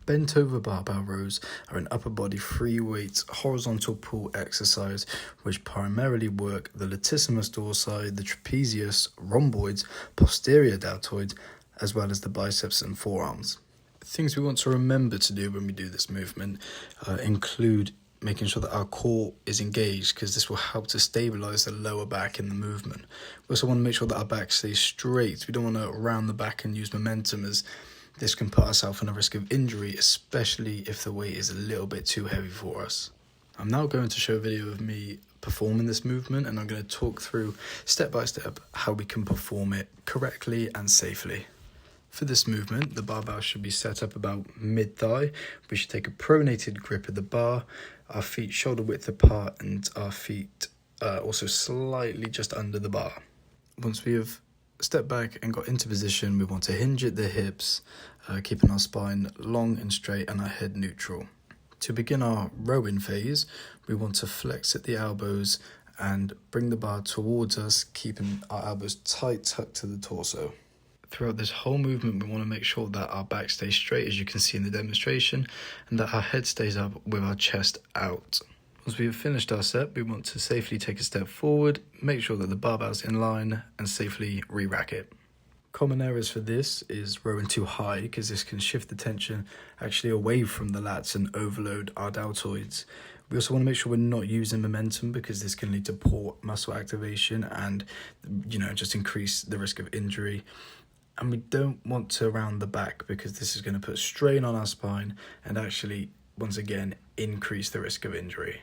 Bent over barbell rows are an upper body free weights horizontal pull exercise which primarily work the latissimus dorsi, the trapezius, rhomboids, posterior deltoids, as well as the biceps and forearms. Things we want to remember to do when we do this movement include making sure that our core is engaged, because this will help to stabilize the lower back in the movement. We also want to make sure that our back stays straight. We don't want to round the back and use momentum, as this can put ourselves in a risk of injury, especially if the weight is a little bit too heavy for us. I'm now going to show a video of me performing this movement, and I'm going to talk through step by step how we can perform it correctly and safely. For this movement, the barbell should be set up about mid-thigh. We should take a pronated grip of the bar, our feet shoulder width apart, and our feet also slightly just under the bar. Once we have stepped back and got into position, we want to hinge at the hips, keeping our spine long and straight and our head neutral. To begin our rowing phase, we want to flex at the elbows and bring the bar towards us, keeping our elbows tight tucked to the torso. Throughout this whole movement, we want to make sure that our back stays straight, as you can see in the demonstration, and that our head stays up with our chest out. Once we have finished our set, we want to safely take a step forward, make sure that the barbell's in line, and safely re-rack it. Common errors for this is rowing too high, because this can shift the tension actually away from the lats and overload our deltoids. We also want to make sure we're not using momentum, because this can lead to poor muscle activation and, just increase the risk of injury. And we don't want to round the back, because this is going to put strain on our spine and actually, once again, increase the risk of injury.